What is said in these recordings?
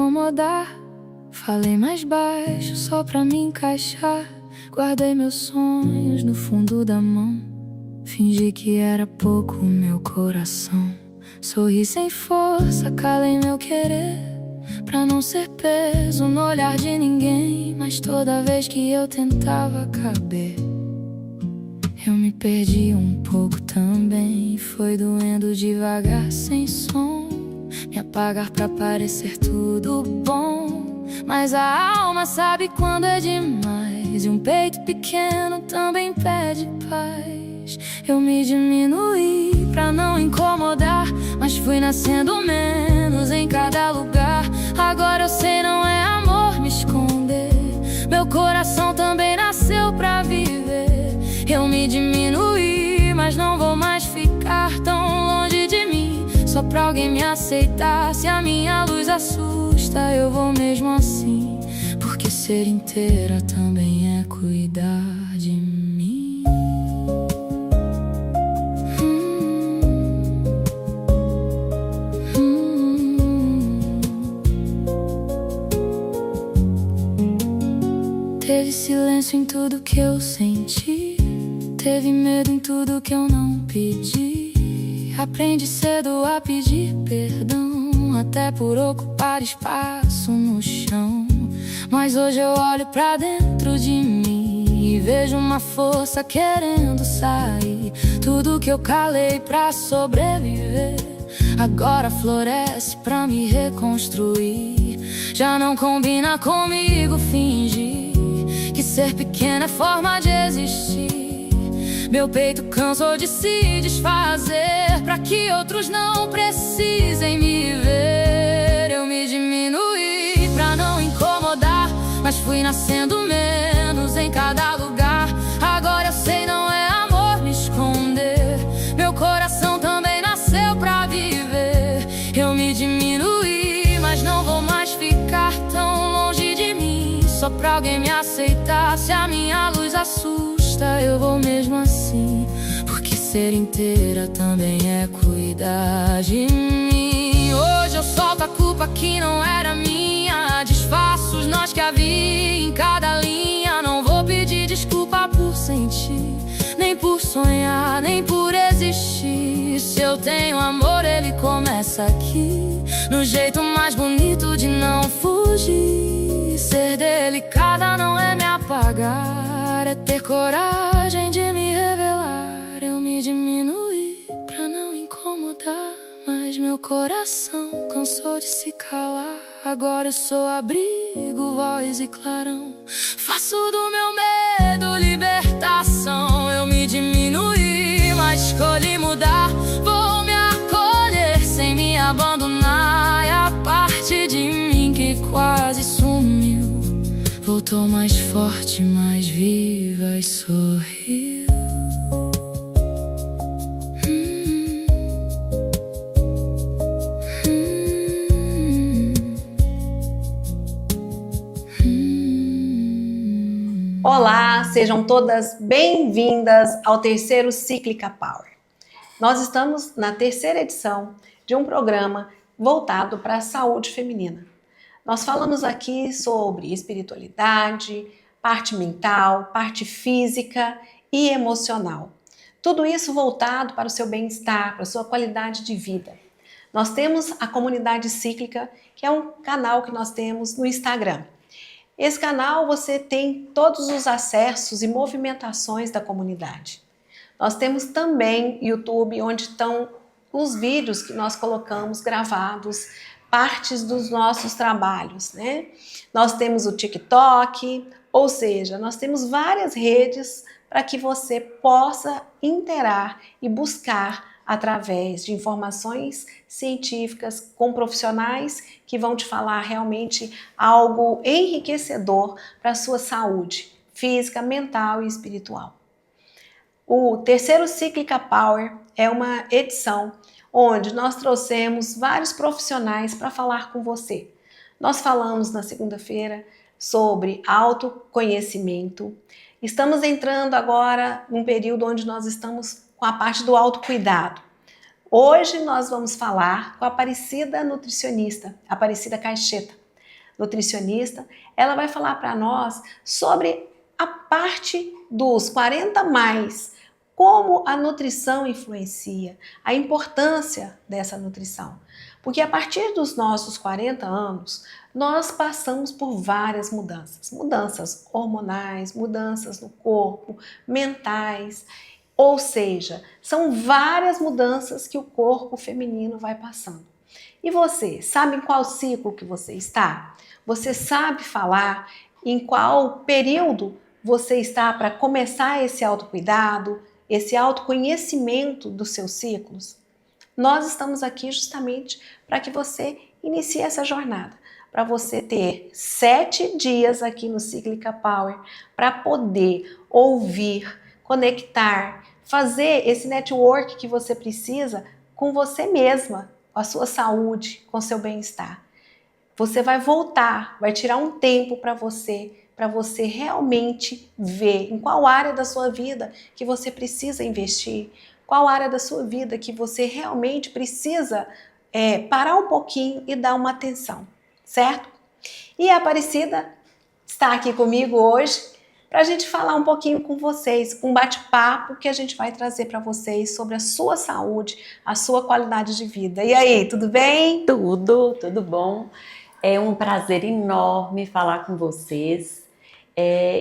incomodar. Falei mais baixo só pra me encaixar. Guardei meus sonhos no fundo da mão. Fingi que era pouco o meu coração. Sorri sem força, calei meu querer, pra não ser peso no olhar de ninguém. Mas toda vez que eu tentava caber, eu me perdi um pouco também. Foi doendo devagar, sem som, me apagar pra parecer tudo bom. Mas a alma sabe quando é demais, e um peito pequeno também pede paz. Eu me diminuí pra não incomodar, mas fui nascendo menos em cada lugar. Agora eu sei, não é amor me esconder, meu coração também nasceu pra viver. Eu me diminuí, mas não vou mais ficar tão longe de mim, só pra alguém me aceitar. Se a minha luz assusta, eu vou mesmo assim, porque ser inteira também é cuidar de mim. Teve silêncio em tudo que eu senti, teve medo em tudo que eu não pedi. Aprendi cedo a pedir perdão, até por ocupar espaço no chão. Mas hoje eu olho pra dentro de mim e vejo uma força querendo sair. Tudo que eu calei pra sobreviver agora floresce pra me reconstruir. Já não combina comigo fingir que ser pequena é forma de existir. Meu peito cansou de se desfazer pra que outros não precisem me ver. Eu me diminuí pra não incomodar, mas fui nascendo menos em cada lugar. Agora eu sei, não é amor me esconder, meu coração também nasceu pra viver. Eu me diminuí, mas não vou mais ficar tão longe de mim, só pra alguém me aceitar. Se a minha luz assusta, eu vou mesmo assim, porque ser inteira também é cuidar de mim. Hoje eu solto a culpa que não era minha, desfaço os nós que havia em cada linha. Não vou pedir desculpa por sentir, nem por sonhar, nem por existir. Se eu tenho amor, ele começa aqui, no jeito mais bonito de não fugir. Ser delicada não é me apagar, é ter coragem de me revelar. Eu me diminuí pra não incomodar, mas meu coração cansou de se calar. Agora eu sou abrigo, voz e clarão, faço do meu medo libertação. Eu me diminuí, mas escolhi mudar. Vou me acolher sem me abandonar. E a parte de mim que quase sumiu voltou mais forte, mais viva e sorriu. Olá, sejam todas bem-vindas ao terceiro Cíclica Power. Nós estamos na terceira edição de um programa voltado para a saúde feminina. Nós falamos aqui sobre espiritualidade, parte mental, parte física e emocional. Tudo isso voltado para o seu bem-estar, para a sua qualidade de vida. Nós temos a Comunidade Cíclica, que é um canal que nós temos no Instagram. Esse canal você tem todos os acessos e movimentações da comunidade. Nós temos também YouTube, onde estão os vídeos que nós colocamos gravados, partes dos nossos trabalhos, né? Nós temos o TikTok, ou seja, nós temos várias redes para que você possa interar e buscar através de informações científicas com profissionais que vão te falar realmente algo enriquecedor para a sua saúde física, mental e espiritual. O terceiro Cíclica Power é uma edição onde nós trouxemos vários profissionais para falar com você. Nós falamos na segunda-feira sobre autoconhecimento. Estamos entrando agora num período onde nós estamos com a parte do autocuidado. Hoje nós vamos falar com a Aparecida nutricionista, Aparecida Caixeta. nutricionista, ela vai falar para nós sobre a parte dos 40 mais, como a nutrição influencia, a importância dessa nutrição. Porque a partir dos nossos 40 anos, nós passamos por várias mudanças. Mudanças hormonais, mudanças no corpo, mentais. Ou seja, são várias mudanças que o corpo feminino vai passando. E você, sabe em qual ciclo que você está? Você sabe falar em qual período você está para começar esse autocuidado, esse autoconhecimento dos seus ciclos? Nós estamos aqui justamente para que você inicie essa jornada, para você ter 7 dias aqui no Cíclica Power, para poder ouvir, conectar, fazer esse network que você precisa com você mesma, com a sua saúde, com o seu bem-estar. Você vai voltar, vai tirar um tempo para você realmente ver em qual área da sua vida que você precisa investir, qual área da sua vida que você realmente precisa parar um pouquinho e dar uma atenção, certo? E a Aparecida está aqui comigo hoje para a gente falar um pouquinho com vocês, um bate-papo que a gente vai trazer para vocês sobre a sua saúde, a sua qualidade de vida. E aí, tudo bem? Tudo bom. É um prazer enorme falar com vocês.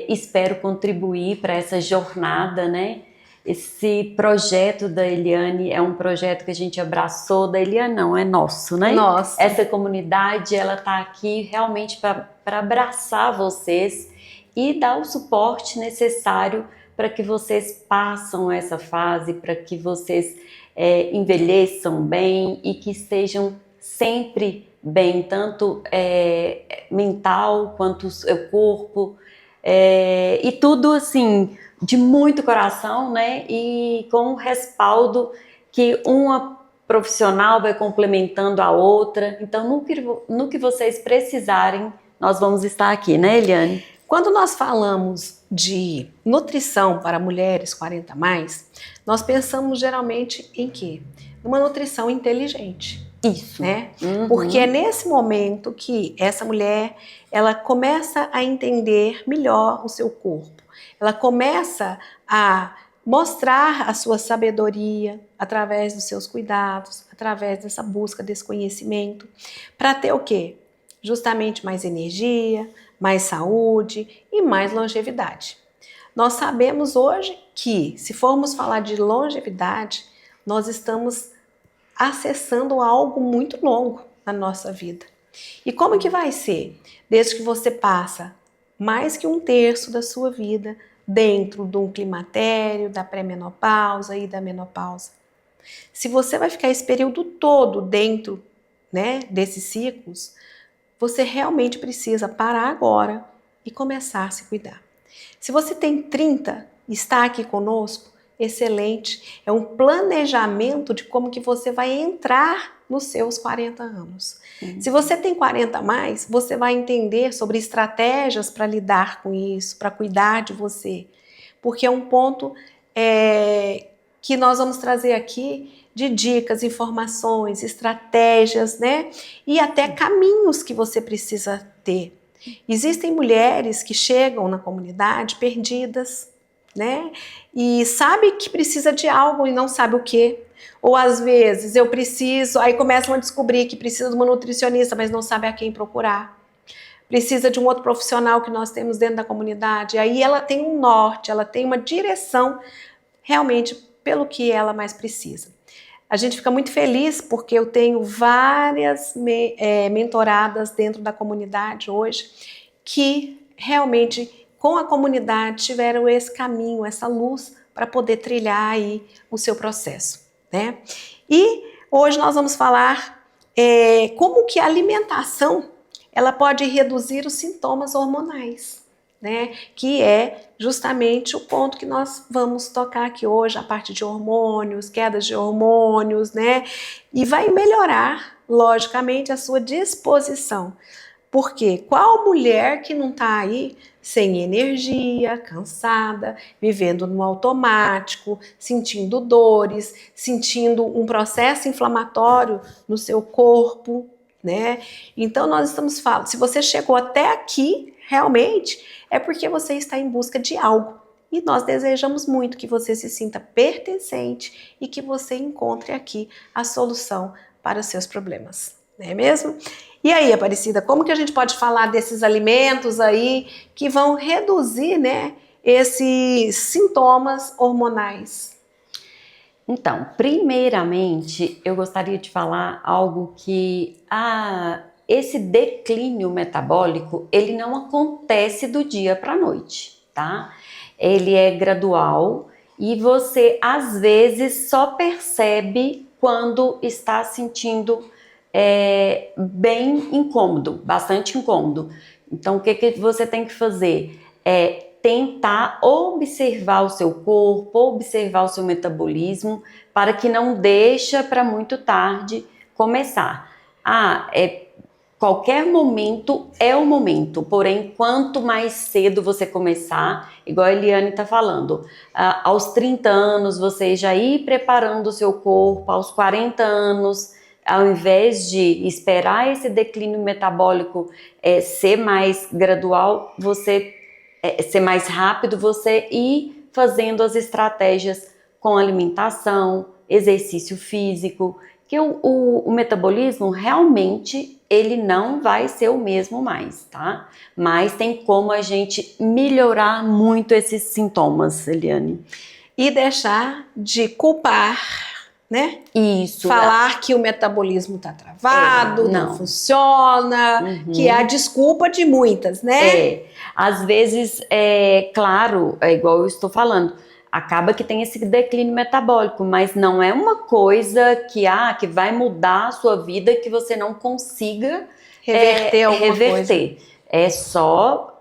Espero contribuir para essa jornada, né? Esse projeto da Eliane é um projeto que a gente abraçou, da Eliane não, é nosso, né? Nossa. Essa comunidade, ela está aqui realmente para abraçar vocês e dar o suporte necessário para que vocês passem essa fase, para que vocês envelheçam bem e que estejam sempre bem, tanto mental quanto o seu corpo, e tudo assim, de muito coração, né? E com um respaldo que uma profissional vai complementando a outra. Então, no que vocês precisarem, nós vamos estar aqui, né, Eliane? Quando nós falamos de nutrição para mulheres 40 mais, nós pensamos geralmente em quê? Uma nutrição inteligente. Isso. Né? Uhum. Porque é nesse momento que essa mulher, ela começa a entender melhor o seu corpo. Ela começa a mostrar a sua sabedoria através dos seus cuidados, através dessa busca desse conhecimento, para ter o quê? Justamente mais energia, mais saúde e mais longevidade. Nós sabemos hoje que, se formos falar de longevidade, nós estamos acessando algo muito longo na nossa vida. E como que vai ser? Desde que você passa mais que 1/3 da sua vida dentro de um climatério, da pré-menopausa e da menopausa. Se você vai ficar esse período todo dentro, né, desses ciclos, você realmente precisa parar agora e começar a se cuidar. Se você tem 30 e está aqui conosco, excelente, é um planejamento de como que você vai entrar nos seus 40 anos. Se você tem 40 a mais, você vai entender sobre estratégias para lidar com isso, para cuidar de você, porque é um ponto que nós vamos trazer aqui de dicas, informações, estratégias, né? E até caminhos que você precisa ter. Existem mulheres que chegam na comunidade perdidas, né? E sabe que precisa de algo e não sabe o quê. Ou às vezes eu preciso, aí começam a descobrir que precisa de uma nutricionista, mas não sabe a quem procurar. Precisa de um outro profissional que nós temos dentro da comunidade. Aí ela tem um norte, ela tem uma direção realmente pelo que ela mais precisa. A gente fica muito feliz porque eu tenho várias mentoradas dentro da comunidade hoje que realmente com a comunidade tiveram esse caminho, essa luz para poder trilhar aí o seu processo, né? E hoje nós vamos falar como que a alimentação ela pode reduzir os sintomas hormonais, né? Que é justamente o ponto que nós vamos tocar aqui hoje, a parte de hormônios, quedas de hormônios, né? E vai melhorar, logicamente, a sua disposição. Porque qual mulher que não está aí sem energia, cansada, vivendo no automático, sentindo dores, sentindo um processo inflamatório no seu corpo, né? Então nós estamos falando, se você chegou até aqui, realmente é porque você está em busca de algo. E nós desejamos muito que você se sinta pertencente e que você encontre aqui a solução para os seus problemas, não é mesmo? E aí, Aparecida, como que a gente pode falar desses alimentos aí que vão reduzir, né, esses sintomas hormonais? Então, primeiramente, eu gostaria de falar algo que esse declínio metabólico, ele não acontece do dia para a noite, tá? Ele é gradual e você, às vezes, só percebe quando está sentindo bem incômodo, bastante incômodo. Então, o que você tem que fazer? Tentar observar o seu corpo, observar o seu metabolismo, para que não deixa para muito tarde começar. Qualquer momento é o momento, porém, quanto mais cedo você começar, igual a Eliane está falando, aos 30 anos você já ir preparando o seu corpo, aos 40 anos, ao invés de esperar esse declínio metabólico ser mais gradual, ser mais rápido, você ir fazendo as estratégias com alimentação, exercício físico, que o metabolismo realmente ele não vai ser o mesmo mais, tá? Mas tem como a gente melhorar muito esses sintomas, Eliane. E deixar de culpar, né? Isso. Falar que o metabolismo está travado, não funciona, que é a desculpa de muitas, né? Às vezes, claro, é igual eu estou falando, acaba que tem esse declínio metabólico, mas não é uma coisa que vai mudar a sua vida, que você não consiga reverter alguma coisa. É só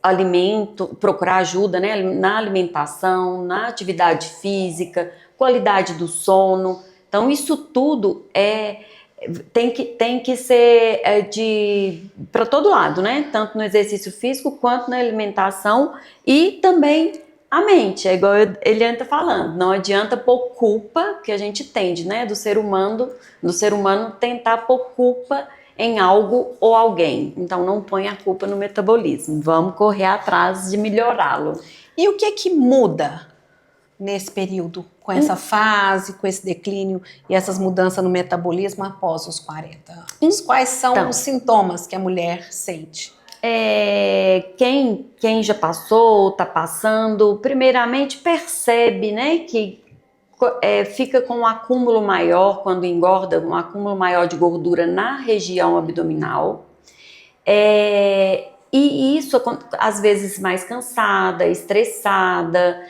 alimento, procurar ajuda, né, na alimentação, na atividade física, qualidade do sono. Então isso tudo tem que ser para todo lado, né? Tanto no exercício físico quanto na alimentação e também a mente. É igual a Eliane tá falando, não adianta pôr culpa, que a gente tende, né? Do ser humano tentar pôr culpa em algo ou alguém. Então não põe a culpa no metabolismo. Vamos correr atrás de melhorá-lo. E o que muda nesse período, com essa fase, com esse declínio e essas mudanças no metabolismo após os 40 anos? Quais são os sintomas que a mulher sente? Quem já passou, está passando, primeiramente percebe, né, que fica com um acúmulo maior, quando engorda, um acúmulo maior de gordura na região abdominal. E isso, às vezes, mais cansada, estressada,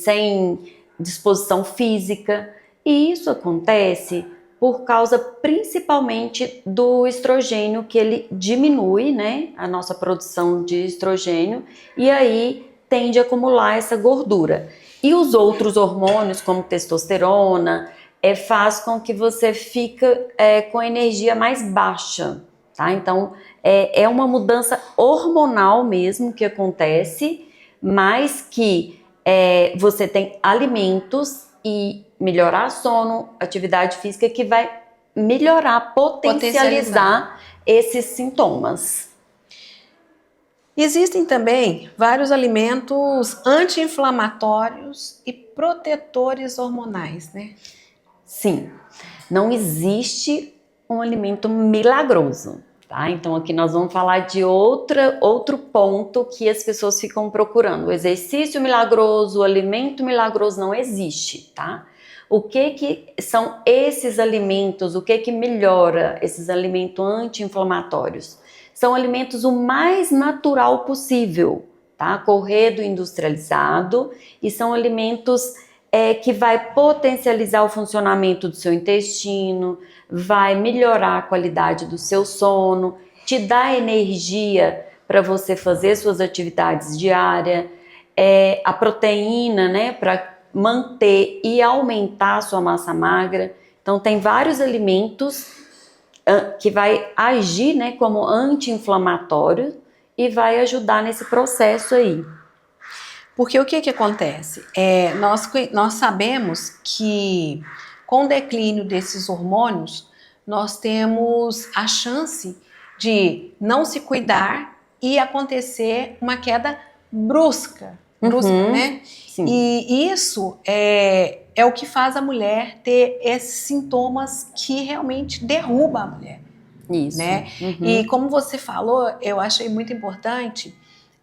sem disposição física. E isso acontece por causa principalmente do estrogênio, que ele diminui, né, a nossa produção de estrogênio, e aí tende a acumular essa gordura. E os outros hormônios, como testosterona, faz com que você fique com energia mais baixa, tá? Então, é uma mudança hormonal mesmo que acontece, mas que você tem alimentos e melhorar sono, atividade física, que vai melhorar, potencializar esses sintomas. Existem também vários alimentos anti-inflamatórios e protetores hormonais, né? Sim, não existe um alimento milagroso, tá? Então aqui nós vamos falar de outro ponto que as pessoas ficam procurando. O exercício milagroso, o alimento milagroso não existe, tá? O que são esses alimentos? O que melhora esses alimentos anti-inflamatórios? São alimentos o mais natural possível, tá? Corredo industrializado, e são alimentos que vai potencializar o funcionamento do seu intestino, vai melhorar a qualidade do seu sono, te dá energia para você fazer suas atividades diárias, a proteína, né, para manter e aumentar a sua massa magra. Então tem vários alimentos que vai agir, né, como anti-inflamatório e vai ajudar nesse processo aí. Porque o que acontece? Nós sabemos que com o declínio desses hormônios, nós temos a chance de não se cuidar e acontecer uma queda brusca, né? Sim. E isso é o que faz a mulher ter esses sintomas que realmente derruba a mulher. Isso. Né? E como você falou, eu achei muito importante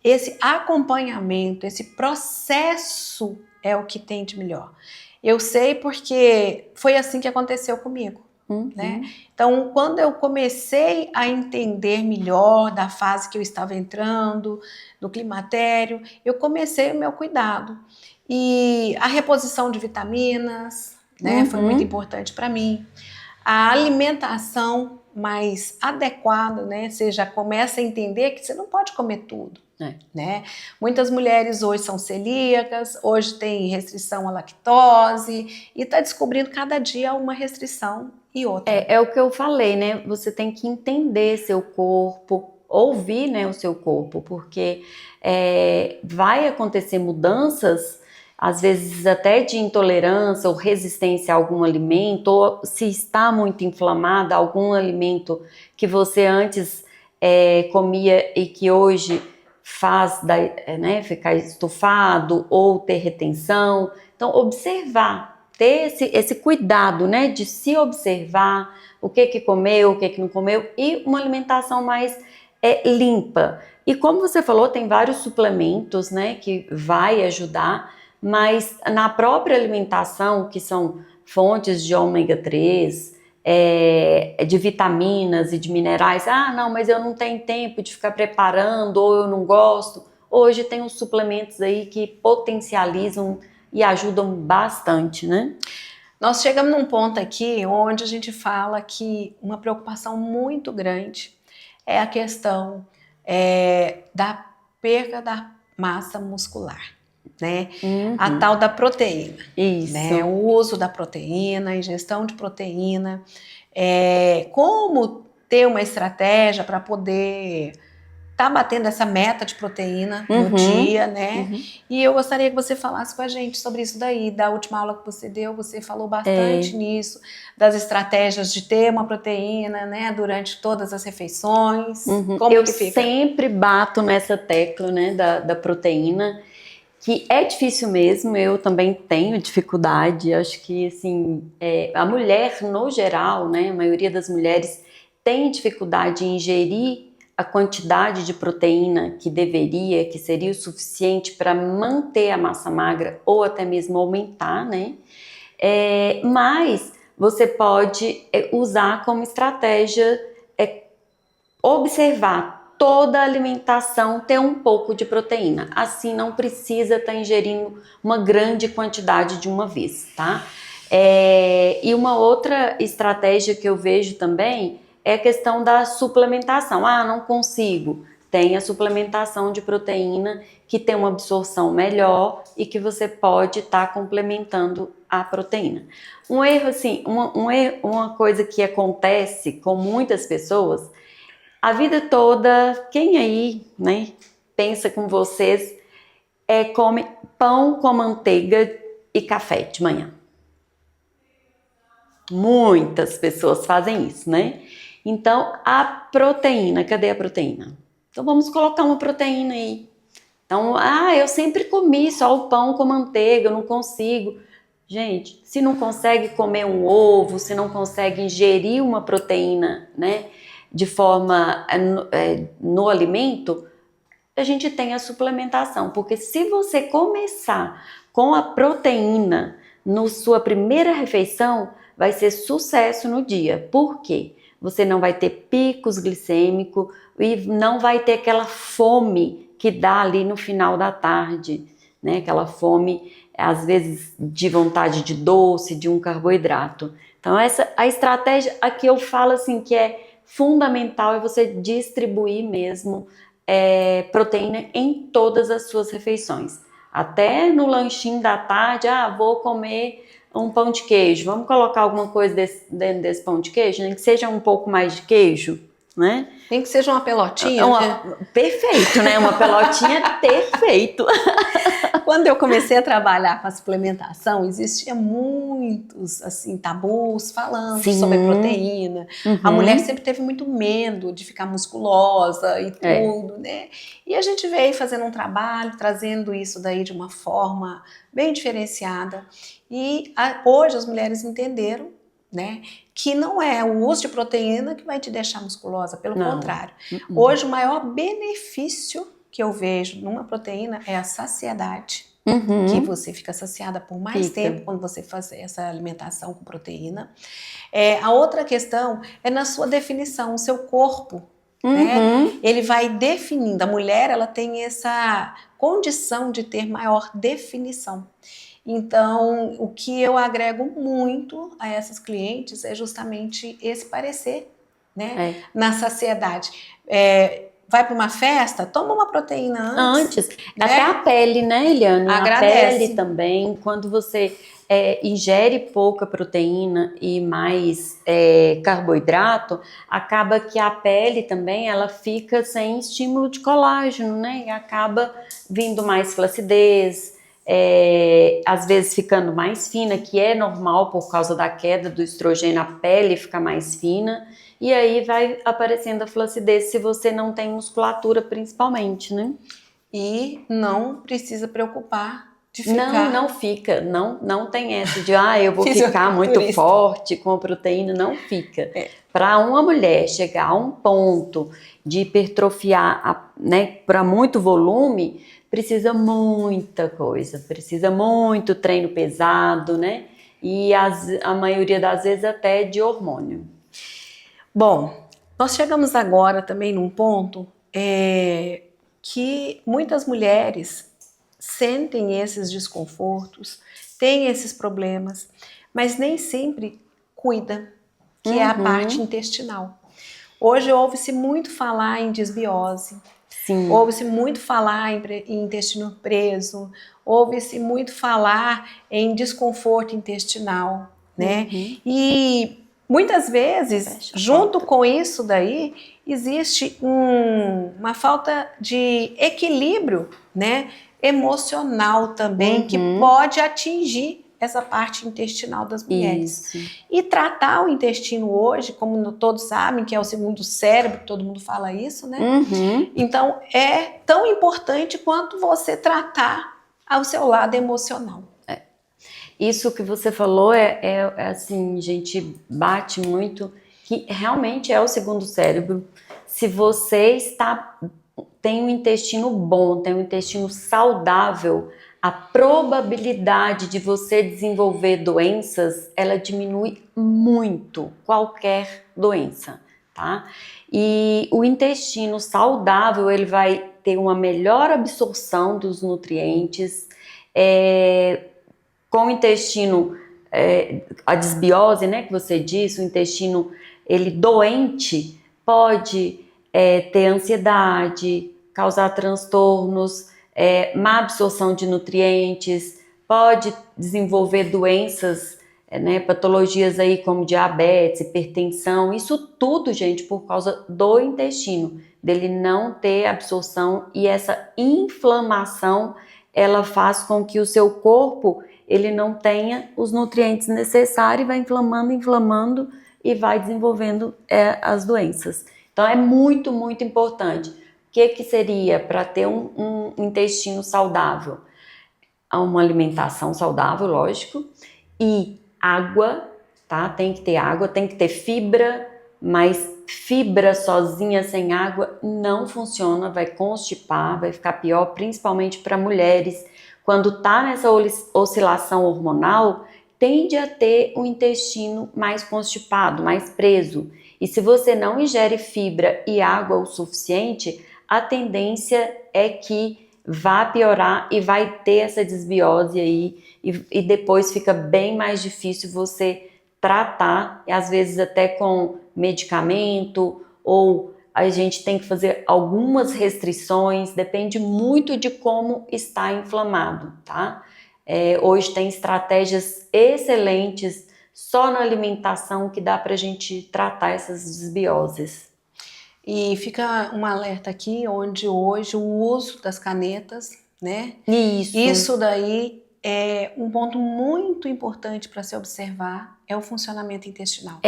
esse acompanhamento, esse processo é o que tem de melhor. Eu sei porque foi assim que aconteceu comigo. Né? Então, quando eu comecei a entender melhor da fase que eu estava entrando, do climatério, eu comecei o meu cuidado. E a reposição de vitaminas, né, foi muito importante para mim. A alimentação mais adequada, né? Você já começa a entender que você não pode comer tudo. Né? Muitas mulheres hoje são celíacas, hoje tem restrição à lactose e está descobrindo cada dia uma restrição e outra. É o que eu falei, né? Você tem que entender seu corpo, ouvir, né, o seu corpo, porque vai acontecer mudanças, às vezes até de intolerância ou resistência a algum alimento, ou se está muito inflamada, algum alimento que você antes comia e que hoje faz ficar estufado ou ter retenção. Então, observar, ter esse cuidado, né, de se observar o que comeu, o que não comeu, e uma alimentação mais limpa. E como você falou, tem vários suplementos, né, que vai ajudar, mas na própria alimentação, que são fontes de ômega 3, de vitaminas e de minerais, não, mas eu não tenho tempo de ficar preparando, ou eu não gosto. Hoje tem os suplementos aí que potencializam e ajudam bastante, né? Nós chegamos num ponto aqui onde a gente fala que uma preocupação muito grande é a questão da perca da massa muscular. Né? A tal da proteína. Isso. Né? O uso da proteína, a ingestão de proteína, como ter uma estratégia para poder estar batendo essa meta de proteína no dia, né? E eu gostaria que você falasse com a gente sobre isso daí. Da última aula que você deu, você falou bastante nisso, das estratégias de ter uma proteína, né, durante todas as refeições. Como eu que fica? Sempre bato nessa tecla, né, da proteína, que é difícil mesmo, eu também tenho dificuldade. Acho que assim, a mulher no geral, né, a maioria das mulheres tem dificuldade em ingerir a quantidade de proteína que deveria, que seria o suficiente para manter a massa magra ou até mesmo aumentar, né? Mas você pode usar como estratégia observar toda a alimentação ter um pouco de proteína. Assim, não precisa estar ingerindo uma grande quantidade de uma vez, tá? E uma outra estratégia que eu vejo também é a questão da suplementação. Não consigo. Tem a suplementação de proteína que tem uma absorção melhor e que você pode estar complementando a proteína. Um erro, assim, uma coisa que acontece com muitas pessoas, a vida toda, quem aí, né, pensa com vocês, come pão com manteiga e café de manhã. Muitas pessoas fazem isso, né? Então, a proteína, cadê a proteína? Então, vamos colocar uma proteína aí. Então, eu sempre comi só o pão com manteiga, eu não consigo. Gente, se não consegue comer um ovo, se não consegue ingerir uma proteína, né, de forma no alimento, a gente tem a suplementação, porque se você começar com a proteína na sua primeira refeição, vai ser sucesso no dia. Por quê? Você não vai ter picos glicêmicos e não vai ter aquela fome que dá ali no final da tarde, né? Aquela fome, às vezes, de vontade de doce, de um carboidrato. Então, a estratégia aqui eu falo assim que é fundamental é você distribuir mesmo proteína em todas as suas refeições. Até no lanchinho da tarde, vou comer um pão de queijo. Vamos colocar alguma coisa dentro desse pão de queijo, nem que seja um pouco mais de queijo, né? Nem que seja uma pelotinha, né? Perfeito, né? Uma pelotinha perfeito. Quando eu comecei a trabalhar com a suplementação, existia muitos assim tabus falando Sim. sobre proteína. A mulher sempre teve muito medo de ficar musculosa e tudo, né? E a gente veio fazendo um trabalho, trazendo isso daí de uma forma bem diferenciada. E hoje as mulheres entenderam, né, que não é o uso de proteína que vai te deixar musculosa, pelo contrário. Hoje o maior benefício que eu vejo numa proteína é a saciedade, que você fica saciada por mais tempo quando você faz essa alimentação com proteína. A outra questão é na sua definição, o seu corpo, né? Ele vai definindo, a mulher ela tem essa condição de ter maior definição. Então, o que eu agrego muito a essas clientes é justamente esse parecer, né? Na saciedade. Vai para uma festa, toma uma proteína antes. Né? Até a pele, né, Eliane? Agradece. A pele também, quando você ingere pouca proteína e mais carboidrato, acaba que a pele também ela fica sem estímulo de colágeno, né? E acaba vindo mais flacidez, às vezes ficando mais fina, que é normal por causa da queda do estrogênio, a pele fica mais fina, e aí vai aparecendo a flacidez se você não tem musculatura principalmente, né? E não precisa preocupar de ficar... Não fica, não tem essa de, eu vou ficar muito forte com a proteína, não fica. Para uma mulher chegar a um ponto de hipertrofiar, né, para muito volume, precisa muita coisa, precisa muito treino pesado, né? E a maioria das vezes até de hormônio. Bom, nós chegamos agora também num ponto que muitas mulheres sentem esses desconfortos, têm esses problemas, mas nem sempre cuida, que é a parte intestinal. Hoje ouve-se muito falar em desbiose. Sim. Ouve-se muito falar em intestino preso, ouve-se muito falar em desconforto intestinal, né? E muitas vezes, junto com isso daí, existe uma falta de equilíbrio, né, emocional também, que pode atingir essa parte intestinal das mulheres. E tratar o intestino hoje, como todos sabem, que é o segundo cérebro, todo mundo fala isso, né? Então, é tão importante quanto você tratar ao seu lado emocional. Isso que você falou assim, gente, bate muito, que realmente é o segundo cérebro. Se você tem um intestino bom, tem um intestino saudável, a probabilidade de você desenvolver doenças, ela diminui muito, qualquer doença, tá? E o intestino saudável, ele vai ter uma melhor absorção dos nutrientes, com o intestino, a desbiose, né, que você disse, o intestino, ele doente, pode ter ansiedade, causar transtornos, má absorção de nutrientes, pode desenvolver doenças, né, patologias aí como diabetes, hipertensão, isso tudo, gente, por causa do intestino, dele não ter absorção, e essa inflamação, ela faz com que o seu corpo, ele não tenha os nutrientes necessários e vai inflamando e vai desenvolvendo as doenças. Então é muito, muito importante. O que seria para ter um intestino saudável? Uma alimentação saudável, lógico, e água, tá? Tem que ter água, tem que ter fibra, mas fibra sozinha sem água não funciona, vai constipar, vai ficar pior, principalmente para mulheres. Quando tá nessa oscilação hormonal, tende a ter um intestino mais constipado, mais preso. E se você não ingere fibra e água o suficiente, a tendência é que vá piorar e vai ter essa desbiose aí, e depois fica bem mais difícil você tratar, e às vezes até com medicamento, ou a gente tem que fazer algumas restrições, depende muito de como está inflamado, tá? Hoje tem estratégias excelentes só na alimentação que dá pra gente tratar essas desbioses. E fica um alerta aqui, onde hoje o uso das canetas né? Isso. Isso daí é um ponto muito importante para se observar, é o funcionamento intestinal.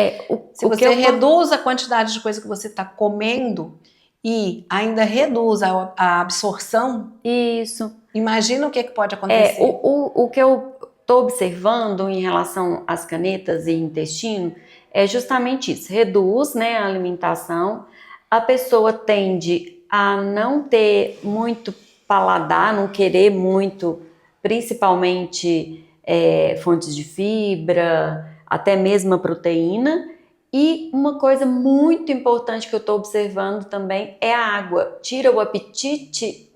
Se você reduz a quantidade de coisa que você está comendo e ainda reduz a absorção, isso. Imagina o que pode acontecer. O que eu estou observando em relação às canetas e intestino é justamente isso. Reduz, né, a alimentação, a pessoa tende a não ter muito paladar, não querer muito, principalmente fontes de fibra, até mesmo a proteína. E uma coisa muito importante que eu estou observando também é a água. Tira o apetite,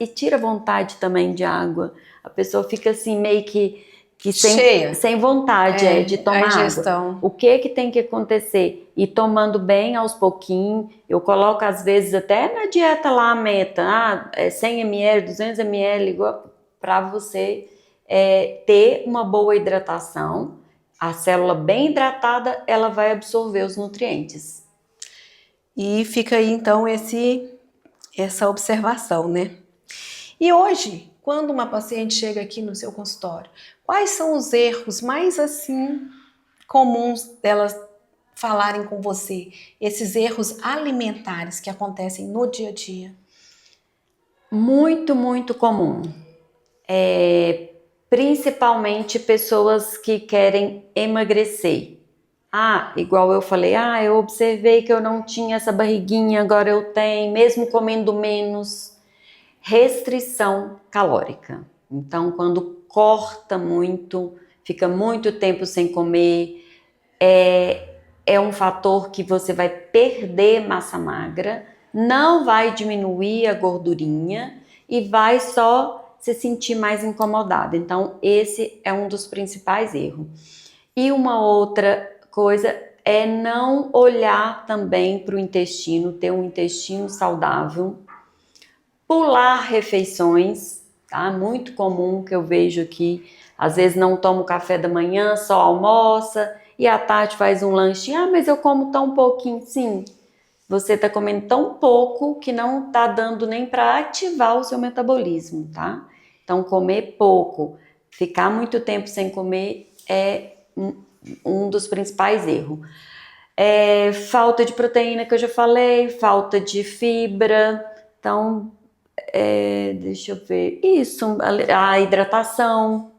e tira a vontade também de água. A pessoa fica assim meio que sem vontade de tomar água. O que tem que acontecer? Ir tomando bem aos pouquinhos. Eu coloco às vezes até na dieta lá a meta, 100 ml, 200 ml, para você ter uma boa hidratação. A célula bem hidratada, ela vai absorver os nutrientes. E fica aí então essa observação, né? E hoje, quando uma paciente chega aqui no seu consultório, quais são os erros mais assim comuns delas falarem com você? Esses erros alimentares que acontecem no dia a dia? Muito, muito comum. Principalmente pessoas que querem emagrecer. Igual eu falei, eu observei que eu não tinha essa barriguinha, agora eu tenho, mesmo comendo menos. Restrição calórica. Então, quando corta muito, fica muito tempo sem comer, é um fator que você vai perder massa magra, não vai diminuir a gordurinha e vai só se sentir mais incomodado. Então, esse é um dos principais erros. E uma outra coisa é não olhar também para o intestino, ter um intestino saudável, pular refeições, tá? Muito comum que eu vejo aqui, às vezes não tomo café da manhã, só almoça, e à tarde faz um lanchinho, mas eu como tão pouquinho. Sim, você está comendo tão pouco que não está dando nem para ativar o seu metabolismo, tá? Então, comer pouco, ficar muito tempo sem comer é um dos principais erros. Falta de proteína, que eu já falei, falta de fibra. Então, deixa eu ver. Isso, a hidratação.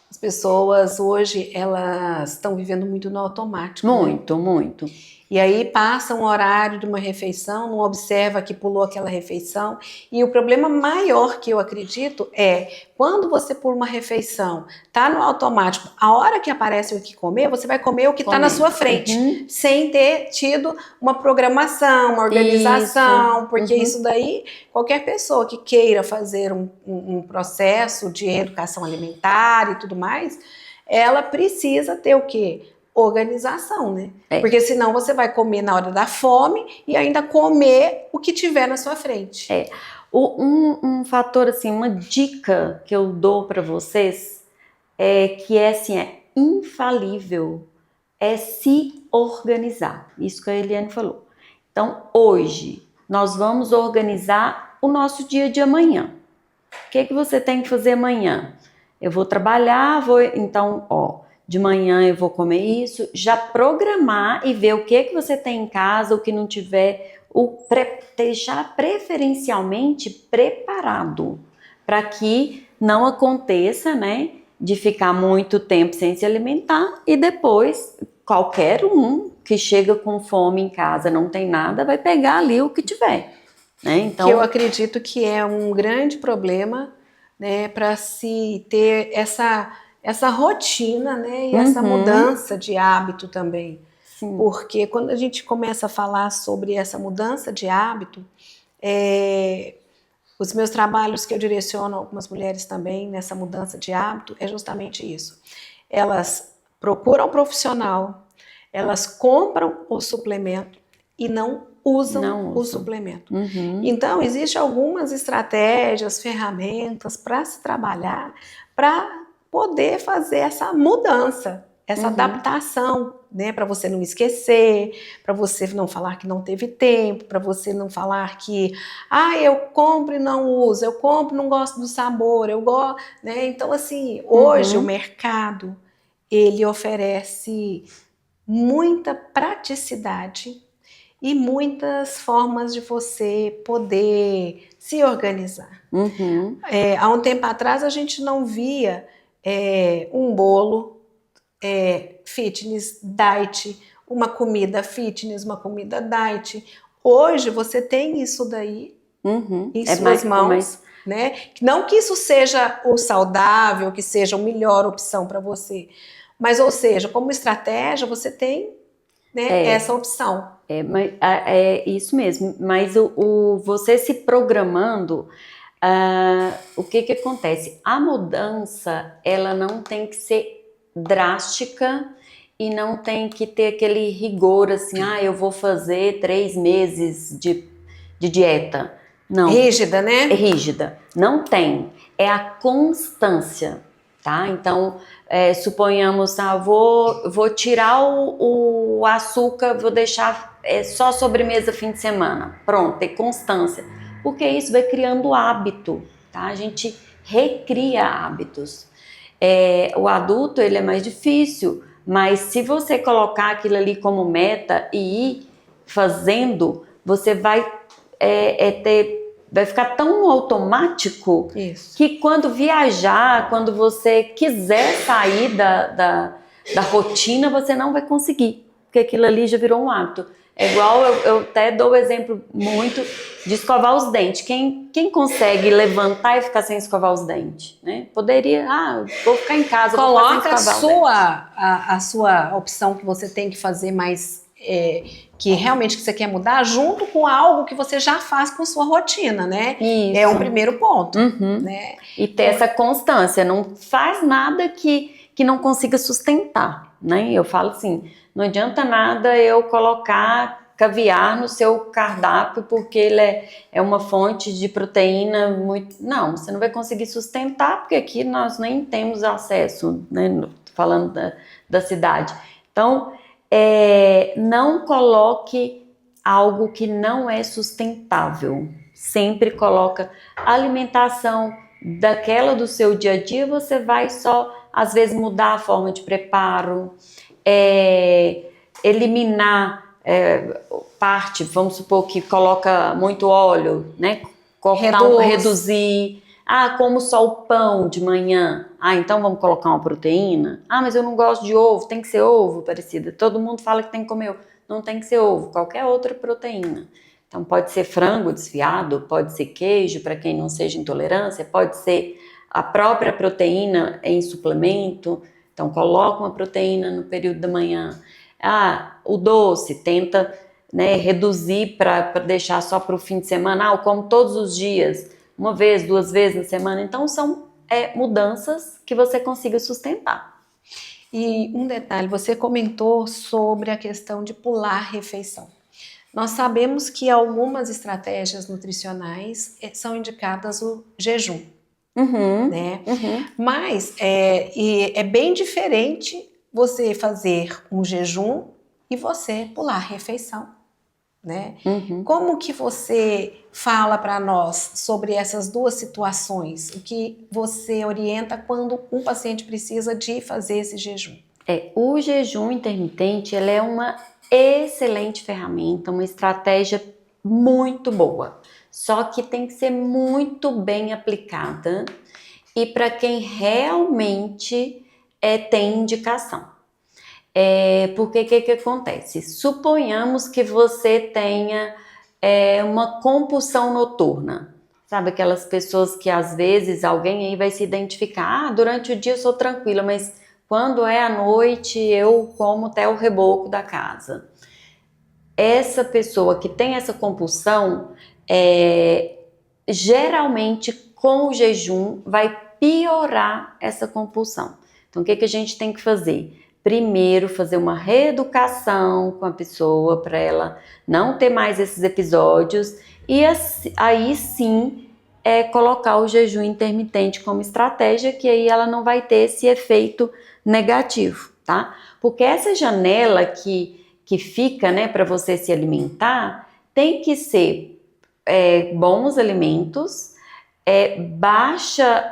As pessoas hoje, elas estão vivendo muito no automático. Muito, né? Muito. E aí passa um horário de uma refeição, não observa que pulou aquela refeição. E o problema maior que eu acredito é quando você pula uma refeição, tá no automático, a hora que aparece o que comer, você vai comer o que está na sua frente, sem ter tido uma programação, uma organização, porque isso daí, qualquer pessoa que queira fazer um processo de educação alimentar e tudo mais, ela precisa ter o quê? Organização, né? Porque senão você vai comer na hora da fome e ainda comer o que tiver na sua frente. Um fator, assim, uma dica que eu dou para vocês que assim, é infalível, é se organizar. Isso que a Eliane falou. Então, hoje, nós vamos organizar o nosso dia de amanhã. O que você tem que fazer amanhã? Eu vou trabalhar, então, de manhã eu vou comer isso, já programar e ver o que você tem em casa, o que não tiver, deixar preferencialmente preparado, para que não aconteça, né, de ficar muito tempo sem se alimentar e depois qualquer um que chega com fome em casa, não tem nada, vai pegar ali o que tiver, né? Então, que eu acredito que é um grande problema, né, para se ter essa rotina, né, e essa mudança de hábito também. Sim. Porque quando a gente começa a falar sobre essa mudança de hábito, os meus trabalhos que eu direciono algumas mulheres também nessa mudança de hábito é justamente isso. Elas procuram um profissional, elas compram o suplemento e não usam o suplemento. Então, existem algumas estratégias, ferramentas para se trabalhar, para poder fazer essa mudança, essa adaptação, né? Para você não esquecer, para você não falar que não teve tempo, para você não falar que, eu compro e não uso, eu compro e não gosto do sabor, eu gosto, né? Então, assim, hoje o mercado, ele oferece muita praticidade e muitas formas de você poder se organizar. Há um tempo atrás a gente não via um bolo fitness, diet, uma comida fitness, uma comida diet. Hoje você tem isso daí em suas mãos, né? Não que isso seja o saudável, que seja a melhor opção para você, mas, ou seja, como estratégia, você tem, né, essa opção. É isso mesmo, mas você se programando, o que acontece? A mudança, ela não tem que ser drástica e não tem que ter aquele rigor assim, eu vou fazer 3 meses de dieta. Não. Rígida, né? É rígida. Não tem. É a constância, tá? Então, suponhamos, vou tirar o açúcar, vou deixar só sobremesa fim de semana. Pronto, é constância. Porque isso vai criando hábito, tá? A gente recria hábitos. O adulto, ele é mais difícil, mas se você colocar aquilo ali como meta e ir fazendo, você vai vai ficar tão automático que quando viajar, quando você quiser sair da rotina, você não vai conseguir, porque aquilo ali já virou um hábito. É igual, eu até dou o exemplo muito de escovar os dentes. Quem consegue levantar e ficar sem escovar os dentes? Né? Poderia, vou ficar em casa, coloca vou ficar sem escovar a sua opção que você tem que fazer mais, que realmente que você quer mudar, junto com algo que você já faz com sua rotina, né? Isso. É um primeiro ponto. Né? E ter essa constância, não faz nada que não consiga sustentar, né? Eu falo assim, não adianta nada eu colocar caviar no seu cardápio porque ele é uma fonte de proteína muito... Não, você não vai conseguir sustentar porque aqui nós nem temos acesso, né? Falando da cidade. Então, não coloque algo que não é sustentável. Sempre coloca alimentação daquela do seu dia a dia, você vai só, às vezes, mudar a forma de preparo, eliminar parte, vamos supor que coloca muito óleo, né? Reduzir. Como só o pão de manhã. Então vamos colocar uma proteína. Mas eu não gosto de ovo, tem que ser ovo, Aparecida. Todo mundo fala que tem que comer ovo. Não tem que ser ovo, qualquer outra proteína. Então pode ser frango desfiado, pode ser queijo para quem não seja intolerância, pode ser a própria proteína em suplemento. Então coloca uma proteína no período da manhã. O doce, tenta, né, reduzir para deixar só para o fim de semana. Eu como todos os dias, 1 vez, 2 vezes na semana. Então são mudanças que você consiga sustentar. E um detalhe, você comentou sobre a questão de pular a refeição. Nós sabemos que algumas estratégias nutricionais são indicadas o jejum, né? Mas é bem diferente você fazer um jejum e você pular a refeição, né? Como que você fala para nós sobre essas duas situações? O que você orienta quando um paciente precisa de fazer esse jejum? O jejum intermitente, ele é uma excelente ferramenta, uma estratégia muito boa. Só que tem que ser muito bem aplicada e para quem realmente tem indicação. Porque o que acontece? Suponhamos que você tenha uma compulsão noturna. Sabe, aquelas pessoas que às vezes alguém aí vai se identificar, durante o dia eu sou tranquila, mas quando é à noite eu como até o reboco da casa. Essa pessoa que tem essa compulsão, geralmente com o jejum vai piorar essa compulsão. Então o que a gente tem que fazer? Primeiro, fazer uma reeducação com a pessoa para ela não ter mais esses episódios e aí sim colocar o jejum intermitente como estratégia, que aí ela não vai ter esse efeito negativo, tá? Porque essa janela que fica, né, para você se alimentar, tem que ser bons alimentos, baixa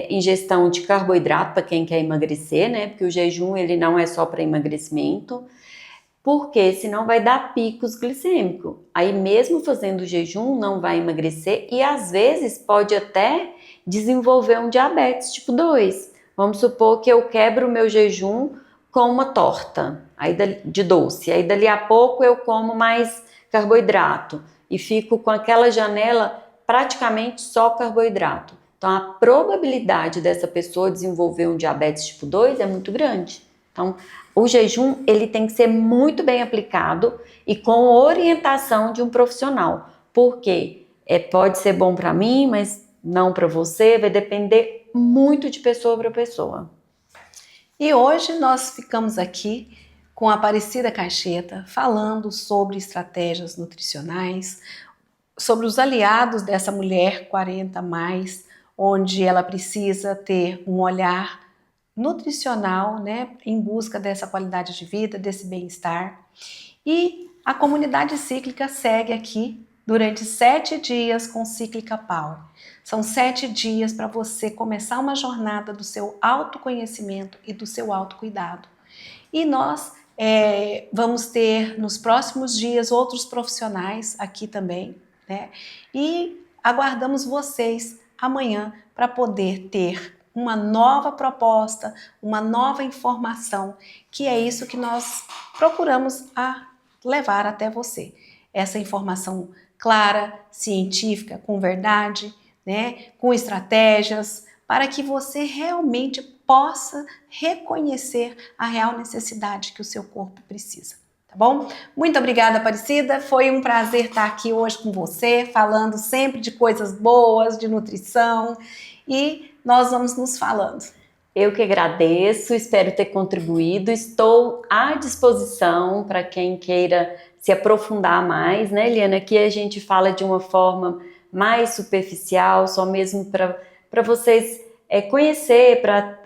ingestão de carboidrato para quem quer emagrecer, né? Porque o jejum ele não é só para emagrecimento, porque senão vai dar picos glicêmicos. Aí mesmo fazendo jejum não vai emagrecer e às vezes pode até desenvolver um diabetes tipo 2. Vamos supor que eu quebro o meu jejum com uma torta de doce, aí dali a pouco eu como mais carboidrato e fico com aquela janela praticamente só carboidrato. Então a probabilidade dessa pessoa desenvolver um diabetes tipo 2 é muito grande. Então o jejum ele tem que ser muito bem aplicado e com orientação de um profissional, porque pode ser bom para mim, mas não para você, vai depender muito de pessoa para pessoa. E hoje nós ficamos aqui com a Aparecida Caixeta falando sobre estratégias nutricionais, sobre os aliados dessa mulher 40+, onde ela precisa ter um olhar nutricional, né, em busca dessa qualidade de vida, desse bem-estar. E a comunidade cíclica segue aqui durante 7 dias com Cíclica Power. São 7 dias para você começar uma jornada do seu autoconhecimento e do seu autocuidado. E nós vamos ter nos próximos dias outros profissionais aqui também, né? E aguardamos vocês amanhã para poder ter uma nova proposta, uma nova informação, que é isso que nós procuramos levar até você. Essa informação clara, científica, com verdade, né, com estratégias, para que você realmente possa reconhecer a real necessidade que o seu corpo precisa. Tá bom? Muito obrigada, Aparecida. Foi um prazer estar aqui hoje com você, falando sempre de coisas boas, de nutrição, e nós vamos nos falando. Eu que agradeço, espero ter contribuído, estou à disposição para quem queira se aprofundar mais, né, Eliana? Aqui a gente fala de uma forma mais superficial, só mesmo para vocês conhecer, para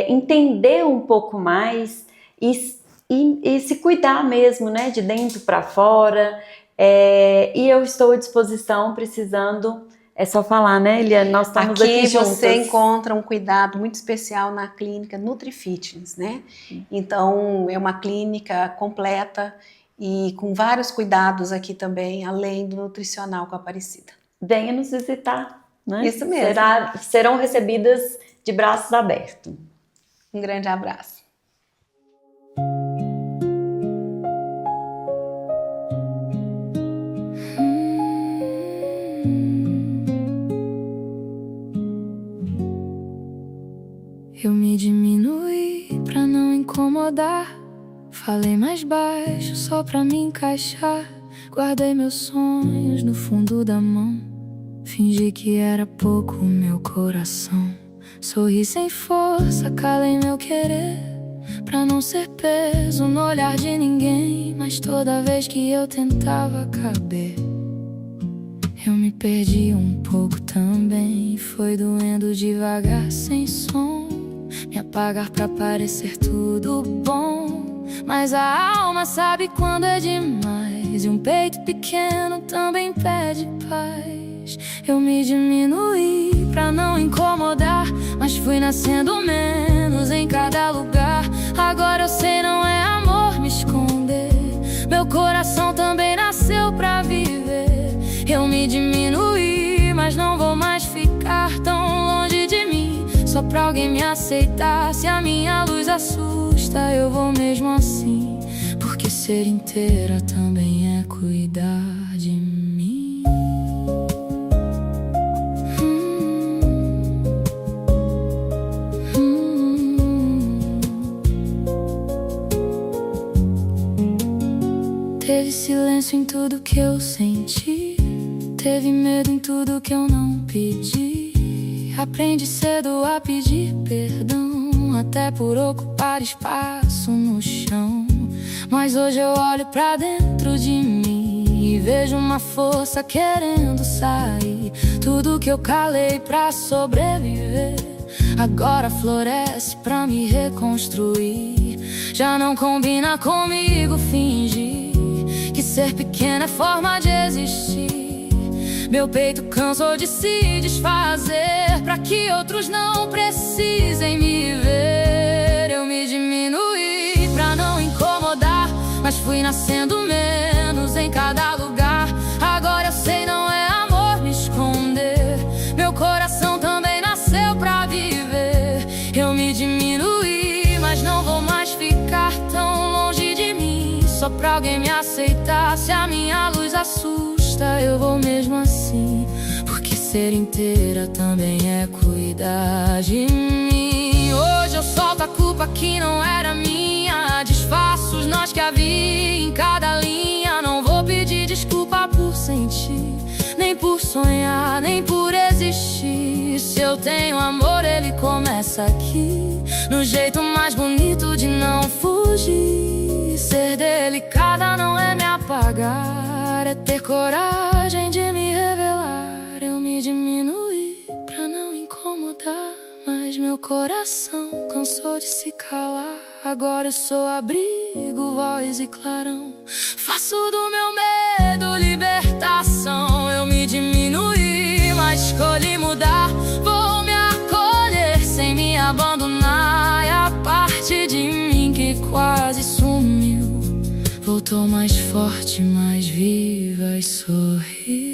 entender um pouco mais e se cuidar mesmo, né, de dentro para fora. E eu estou à disposição, precisando. É só falar, né, Eliana? Nós estamos aqui juntas. Aqui você encontra um cuidado muito especial na clínica NutriFitness, né? Então, é uma clínica completa e com vários cuidados aqui também, além do nutricional com a Aparecida. Venha nos visitar, né? Isso mesmo. Serão recebidas de braços abertos. Um grande abraço. Eu me diminuí pra não incomodar. Falei mais baixo só pra me encaixar. Guardei meus sonhos no fundo da mão. Fingi que era pouco o meu coração. Sorri sem força, calei meu querer, pra não ser peso no olhar de ninguém. Mas toda vez que eu tentava caber, eu me perdi um pouco também. Foi doendo devagar, sem som, me apagar pra parecer tudo bom. Mas a alma sabe quando é demais, e um peito pequeno também pede paz. Eu me diminuí pra não incomodar, mas fui nascendo menos em cada lugar. Agora eu sei, não é amor me esconder, meu coração também nasceu pra viver. Eu me diminuí, mas não vou mais ficar tão longe de mim, só pra alguém me aceitar. Se a minha luz assusta, eu vou mesmo assim, porque ser inteira também é cuidar de mim. Teve silêncio em tudo que eu senti, teve medo em tudo que eu não pedi. Aprendi cedo a pedir perdão, até por ocupar espaço no chão. Mas hoje eu olho pra dentro de mim e vejo uma força querendo sair. Tudo Tudo que eu calei pra sobreviver agora floresce pra me reconstruir. Já não combina comigo fingir que ser pequeno é forma de existir. Meu peito cansou de se desfazer pra que outros não precisem me ver. Eu me diminuí pra não incomodar, mas fui nascendo menos em cada lugar. Agora eu sei, não é amor me esconder. Meu coração também nasceu pra viver. Eu me diminuí, mas não vou mais ficar tão longe de mim, só pra alguém me aceitar. Se a minha luz assusta, eu vou mesmo assim, porque ser inteira também é cuidar de mim. Hoje eu solto a culpa que não era minha, desfaço os nós que havia em cada linha. Não vou pedir desculpa por sentir, nem por sonhar, nem por existir. Se eu tenho amor, ele começa aqui, no jeito mais bonito de não fugir. Ser delicada não é me apagar, é ter coragem de me revelar. Eu me diminuí pra não incomodar, mas meu coração cansou de se calar. Agora eu sou abrigo, voz e clarão, faço do meu medo libertação. Eu me diminuí, mas escolhi mudar. Vou me acolher sem me abandonar. E a parte de mim que quase sumiu voltou mais forte, mais viva e sorriu.